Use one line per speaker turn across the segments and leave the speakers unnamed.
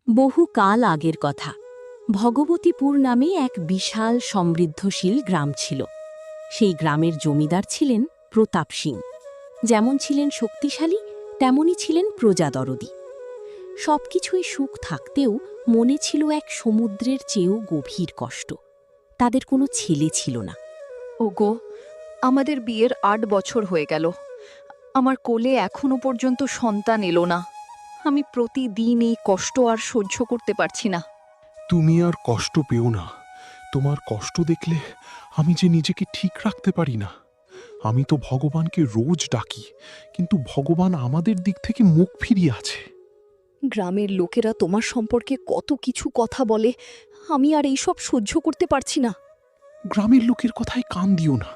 বহু কাল আগের কথা। ভগবতীপুর নামে এক বিশাল সমৃদ্ধশীল গ্রাম ছিল। সেই গ্রামের জমিদার ছিলেন প্রতাপ সিং। যেমন ছিলেন শক্তিশালী, তেমনি ছিলেন প্রজাদরদী। সবকিছুই সুখ থাকতেও মনে ছিল এক সমুদ্রের চেয়েও গভীর কষ্ট। তাদের কোনো ছেলে ছিল না।
ওগো, আমাদের বিয়ের ৮ বছর হয়ে গেল। আমার কোলে এখনো পর্যন্ত সন্তান এলো না। আমি প্রতিদিন এই কষ্ট আর সহ্য করতে পারছি না।
তুমি আর কষ্ট পেও না। তোমার কষ্ট দেখলে আমি যে নিজেকে ঠিক রাখতে পারি না। আমি তো ভগবানকে রোজ ডাকি, কিন্তু ভগবান আমাদের দিক থেকে মুখ ফিরিয়ে আছে।
গ্রামের লোকেরা তোমার সম্পর্কে কত কিছু কথা বলে, আমি আর এইসব সহ্য করতে পারছি না।
গ্রামের লোকের কথায় কান দিও না।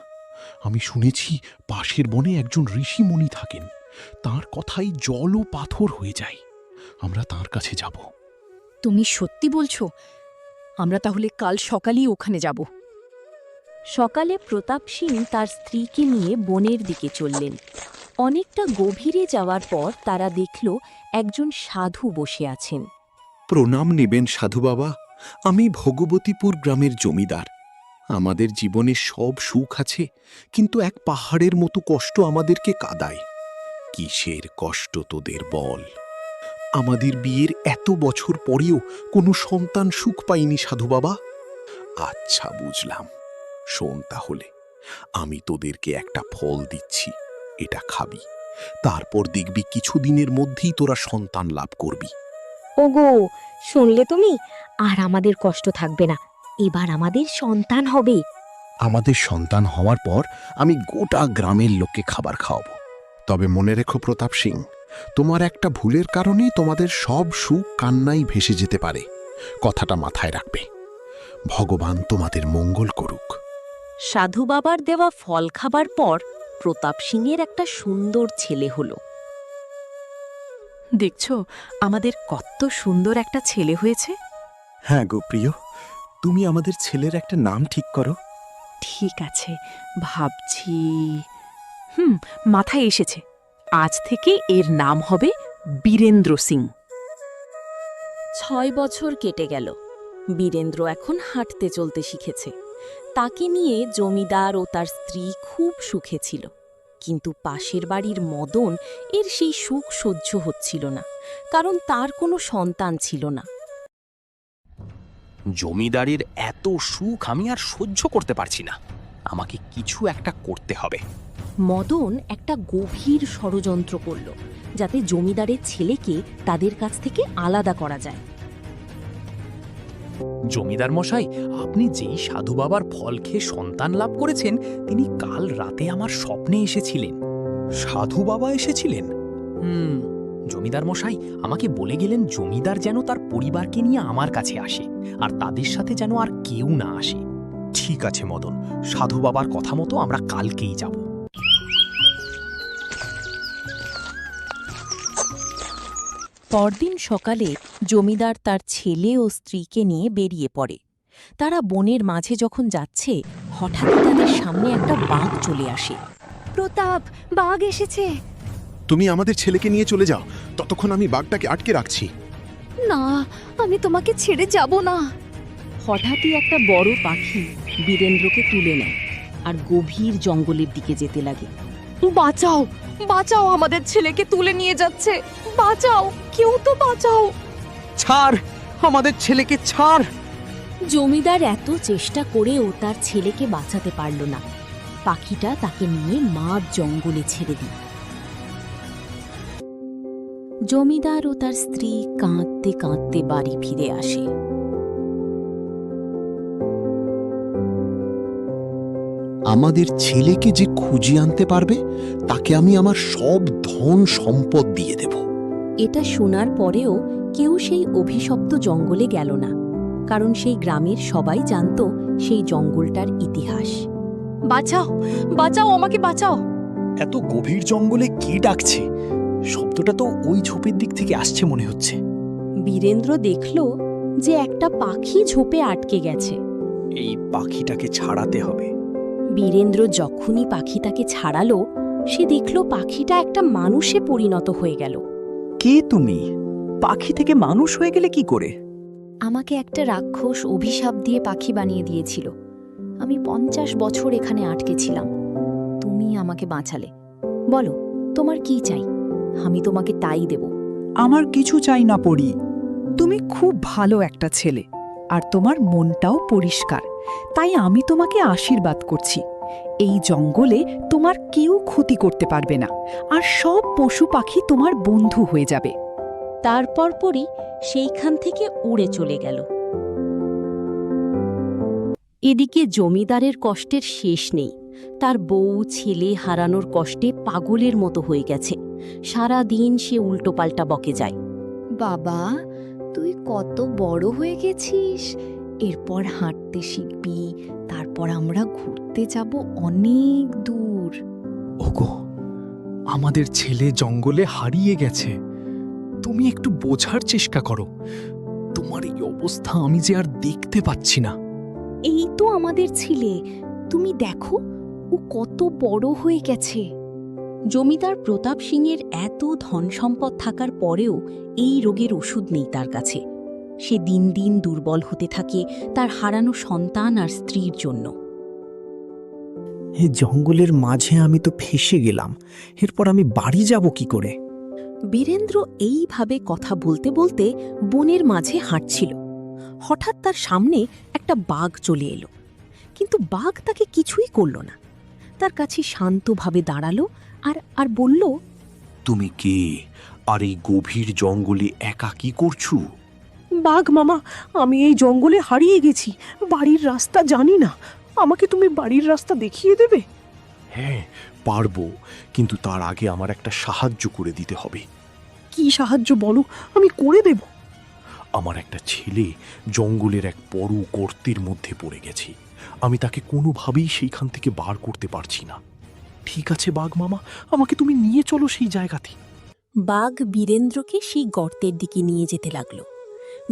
আমি শুনেছি পাশের বনে একজন ঋষিমুনি থাকেন। তার কথাই জল ও পাথর হয়ে যায়। আমরা তার কাছে যাব।
তুমি সত্যি বলছো? আমরা তাহলে কাল সকালেই ওখানে যাব।
সকালে প্রতাপ সিং তার স্ত্রীকে নিয়ে বনের দিকে চললেন। অনেকটা গভীরে যাওয়ার পর তারা দেখল একজন সাধু বসে আছেন।
প্রণাম নেবেন সাধু বাবা। আমি ভগবতীপুর গ্রামের জমিদার। আমাদের জীবনে সব সুখ আছে, কিন্তু এক পাহাড়ের মতো কষ্ট আমাদেরকে কাঁদায়। কিসের কষ্ট তোদের বল? আমাদের বিয়ের এত বছর পরেও কোনো সন্তান সুখ পাইনি সাধু বাবা। আচ্ছা, বুঝলাম। শোন তাহলে, আমি তোদেরকে একটা ফল দিচ্ছি, এটা খাবি। তারপর দেখবি কিছুদিনের মধ্যেই তোরা সন্তান লাভ করবি।
ওগো, শুনলে তুমি? আর আমাদের কষ্ট থাকবে না। এবার আমাদের সন্তান হবে।
আমাদের সন্তান হওয়ার পর আমি গোটা গ্রামের লোককে খাবার খাওয়াবো। তবে মনে রেখো প্রতাপ সিং, তোমার একটা ভুলের কারণেই তোমাদের সব সুখ কান্নাই ভেসে যেতে পারে। কথাটা মাথায় রাখবে। ভগবান তোমাদের মঙ্গল করুক।
সাধু বাবার দেওয়া ফল খাবার পর প্রতাপ সিংয়ের একটা সুন্দর ছেলে হল।
দেখছো, আমাদের কত সুন্দর একটা ছেলে হয়েছে।
হ্যাঁ গো প্রিয়, তুমি আমাদের ছেলের একটা নাম ঠিক করো।
ঠিক আছে, ভাবছি। মাথায় এসেছে। আজ থেকে এর নাম হবে বীরেন্দ্র সিং।
৬ বছর কেটে গেল। বীরেন্দ্র এখন হাঁটতে চলতে শিখেছে। তাকে নিয়ে জমিদার ও তার স্ত্রী খুব সুখে ছিল। কিন্তু পাশের বাড়ির মদন এর সেই সুখ সহ্য হচ্ছিল না, কারণ তার কোনো সন্তান ছিল না।
জমিদারের এত সুখ আমি আর সহ্য করতে পারছি না। আমাকে কিছু একটা করতে হবে।
মদন একটা গভীর ষড়যন্ত্র করল, যাতে জমিদারের ছেলেকে তাদের কাছ থেকে আলাদা করা যায়।
জমিদার মশাই, আপনি যেই সাধু বাবার ফল খেয়ে সন্তান লাভ করেছেন, তিনি কাল রাতে আমার স্বপ্নে এসেছিলেন।
সাধু বাবা এসেছিলেন?
জমিদার মশাই আমাকে বলে গেলেন জমিদার যেন তার পরিবারকে নিয়ে আমার কাছে আসে, আর তাদের সাথে যেন আর কেউ না আসে।
ঠিক আছে মদন, সাধু বাবার
কথা মতো আমরা কালকেই যাব।
পরদিন সকালে জমিদার তার ছেলে ও স্ত্রীকে নিয়ে বেরিয়ে পড়ে। তারা বনের মাঝে যখন যাচ্ছে, হঠাৎ তাদের সামনে একটা বাঘ চলে আসে।
প্রতাপ, বাঘ এসেছে।
তুমি আমাদের ছেলেকে নিয়ে চলে যাও, ততক্ষণ আমি বাঘটাকে আটকে রাখছি।
না, আমি তোমাকে ছেড়ে যাব না।
হঠাৎই একটা বড় পাখি বীরেন্দ্রকে তুলে নেয় আর গভীর জঙ্গলের দিকে যেতে লাগে।
বাঁচাও, বাঁচাও, আমাদের ছেলেকে তুলে নিয়ে যাচ্ছে। বাঁচাও, কেউ তো বাঁচাও।
ছাড়, আমাদের ছেলেকে ছাড়।
জমিদার এত চেষ্টা করেও তার ছেলেকে বাঁচাতে পারল না। পাখিটা তাকে নিয়ে মাঝ জঙ্গলে ছেড়ে দিল। জমিদার ও তার স্ত্রী কাঁদতে কাঁদতে বাড়ি ফিরে আসে।
আমাদের ছেলেকে যে খুঁজে আনতে পারবে, তাকে আমি আমার সব ধন সম্পদ দিয়ে দেব।
এটা শোনার পরেও কেউ সেই অভিশপ্ত জঙ্গলে গেল না, কারণ সেই গ্রামের সবাই জানত সেই জঙ্গলটার ইতিহাস।
বাঁচাও, বাঁচাও, আমাকে বাঁচাও।
এত গভীর জঙ্গলে কি ডাকছে? শব্দটা তো ওই ঝোপের দিক থেকে আসছে মনে হচ্ছে।
বীরেন্দ্র দেখল যে একটা পাখি ঝোপে আটকে গেছে।
এই পাখিটাকে ছাড়াতে হবে।
বীরেন্দ্র যখনই পাখিটাকে ছাড়ালো, সে দেখল পাখিটা একটা মানুষে পরিণত হয়ে গেল।
কে তুমি? পাখি থেকে মানুষ হয়ে গেলে কি করে?
আমাকে একটা রাক্ষস অভিশাপ দিয়ে পাখি বানিয়ে দিয়েছিল। আমি 50 বছর এখানে আটকে ছিলাম। তুমি আমাকে বাঁচালে। বলো, তোমার কি চাই? আমি তোমাকে তাই দেব।
আমার কিছু চাই না পড়ি। তুমি খুব ভালো একটা ছেলে, আর তোমার মনটাও পরিষ্কার, তাই আমি তোমাকে আশীর্বাদ করছি। এই জঙ্গলে তোমার কেউ ক্ষতি করতে পারবে না, আর সব পশু পাখি তোমার বন্ধু হয়ে যাবে।
তারপর পরই সেইখান থেকে উড়ে চলে গেল। এদিকে জমিদারের কষ্টের শেষ নেই। তার বউ ছেলে হারানোর কষ্টে পাগলের মতো হয়ে গেছে। সারা দিন সে উল্টোপাল্টা বকে যায়।
বাবা, তুই কত বড় হয়ে গেছিস। এরপর হাঁটতে শিখবি, তারপর আমরা ঘুরতে যাব অনেক দূর।
ওগো, আমাদের ছেলে জঙ্গলে হারিয়ে গেছে। তুমি একটু বোঝার চেষ্টা করো। তোমার এই অবস্থা আমি যে আর দেখতে পাচ্ছি না।
এই তো আমাদের ছেলে, তুমি দেখো ও কত বড় হয়ে গেছে। জমিদার প্রতাপ সিংয়ের এত ধন সম্পদ থাকার পরেও এই রোগের ওষুধ নেই তার কাছে। সে দিন দিন দুর্বল হতে থাকে তার হারানো সন্তান আর স্ত্রীর জন্য।
এই জঙ্গলের মাঝে আমি তো ফেঁসে গেলাম। এরপর আমি বাড়ি যাব কি করে?
বীরেন্দ্র এইভাবে কথা বলতে বলতে বনের মাঝে হাঁটছিল। হঠাৎ তার সামনে একটা বাঘ চলে এলো, কিন্তু বাঘ তাকে কিছুই করল না। তার কাছে শান্তভাবে দাঁড়ালো আর বলল,
তুমি কে, আর এই গভীর জঙ্গলে একা কি করছো?
বাঘ মামা, আমি এই জঙ্গলে হারিয়ে গেছি। বাড়ির রাস্তা জানি না, আমাকে তুমি বাড়ির রাস্তা দেখিয়ে দেবে?
হ্যাঁ পারবো, কিন্তু তার আগে আমার একটা সাহায্য করে দিতে হবে।
কি সাহায্য বলো, আমি করে দেব।
আমার একটা ছেলে জঙ্গলের এক বড় গর্তের মধ্যে পড়ে গেছে। আমি তাকে কোনোভাবেই সেইখান থেকে বার করতে পারছি না। ঠিক আছে বাঘ মামা, আমাকে তুমি নিয়ে চলো সেই জায়গাতে।
বাঘ বীরেন্দ্রকে সেই গর্তের দিকে নিয়ে যেতে লাগল।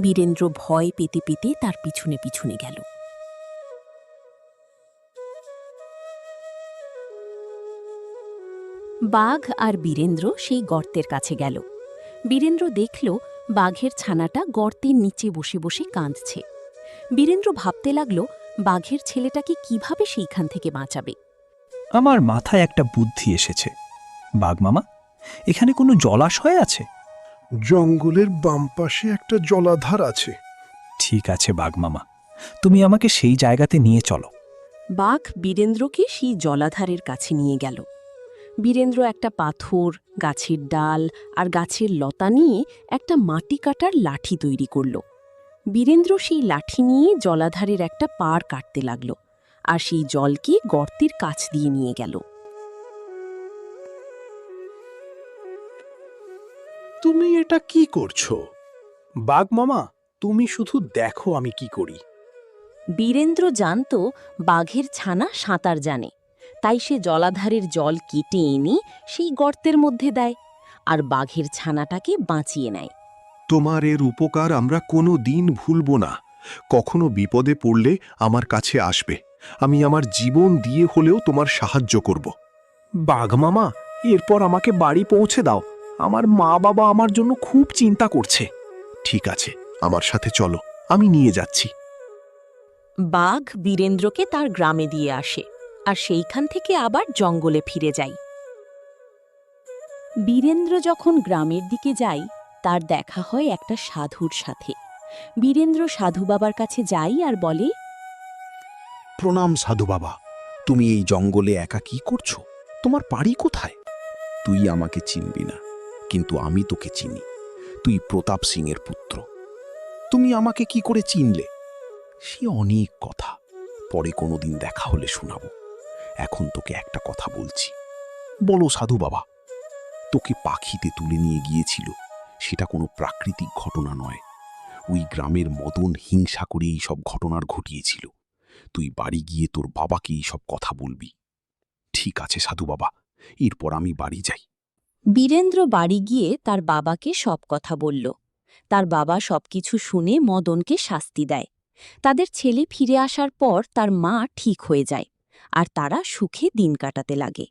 বীরেন্দ্র ভয় পেতে পেতে তার পিছনে পিছনে গেল। বাঘ আর বীরেন্দ্র সেই গর্তের কাছে গেল। বীরেন্দ্র দেখল বাঘের ছানাটা গর্তের নিচে বসে বসে কাঁদছে। বীরেন্দ্র ভাবতে লাগল বাঘের ছেলেটাকে কিভাবে সেইখান থেকে বাঁচাবে।
আমার মাথায় একটা বুদ্ধি এসেছে। বাঘ মামা, এখানে কোনো জলাশয় আছে?
জঙ্গলের বাম পাশে একটা জলাধার আছে।
ঠিক আছে বাঘ মামা, তুমি আমাকে সেই জায়গাতে নিয়ে চলো।
বাঘ বীরেন্দ্রকে সেই জলাধারের কাছে নিয়ে গেল। বীরেন্দ্র একটা পাথর, গাছের ডাল আর গাছের লতা নিয়ে একটা মাটি কাটার লাঠি তৈরি করল। বীরেন্দ্র সেই লাঠি নিয়ে জলাধারের একটা পাড় কাটতে লাগল, আর সেই জলকে গর্তের কাছ দিয়ে নিয়ে গেল।
তুমি এটা কি করছো? বাঘ মামা, তুমি শুধু দেখো আমি কি করি।
বীরেন্দ্র জানত বাঘের ছানা সাঁতার জানে, তাই সে জলাধারের জল কেটে এনে সেই গর্তের মধ্যে দেয় আর বাঘের ছানাটাকে বাঁচিয়ে নেয়।
তোমার এর উপকার আমরা কোনো দিন ভুলব না। কখনো বিপদে পড়লে আমার কাছে আসবে। আমি আমার জীবন দিয়ে হলেও তোমার সাহায্য করব।
বাঘ মামা, এরপর আমাকে বাড়ি পৌঁছে দাও। আমার মা বাবা আমার জন্য খুব চিন্তা করছে।
ঠিক আছে, আমার সাথে চলো, আমি নিয়ে যাচ্ছি।
বাঘ বীরেন্দ্রকে তার গ্রামে দিয়ে আসে, আর সেইখান থেকে আবার জঙ্গলে ফিরে যায়। বীরেন্দ্র যখন গ্রামের দিকে যায়, তার দেখা হয় একটা সাধুর সাথে। বীরেন্দ্র সাধু বাবার কাছে যায় আর বলে,
প্রণাম সাধু বাবা, তুমি এই জঙ্গলে একা কি করছো? তোমার বাড়ি কোথায়? তুই আমাকে চিনবি না, কিন্তু আমি তোকে চিনি। তুই প্রতাপ সিংয়ের পুত্র। তুমি আমাকে কি করে চিনলে? সে অনেক কথা, পরে কোনোদিন দেখা হলে শোনাবো। এখন তোকে একটা কথা বলছি। বলো সাধু বাবা, তোকে পাখিতে তুলে নিয়ে গিয়েছিল, সেটা কোনো প্রাকৃতিক ঘটনা নয়। ওই গ্রামের মদন হিংসা করে এই সব ঘটনার ঘটিয়েছিল। তুই বাড়ি গিয়ে তোর বাবাকে এই সব কথা বলবি। ঠিক আছে সাধু বাবা, এরপর আমি বাড়ি যাই।
বীরেন্দ্র বাড়ি গিয়ে তার বাবাকে সব কথা বলল। তার বাবা সবকিছু শুনে মদনকে শাস্তি দেয়। তাদের ছেলে ফিরে আসার পর তার মা ঠিক হয়ে যায়, আর তারা সুখে দিন কাটাতে লাগে।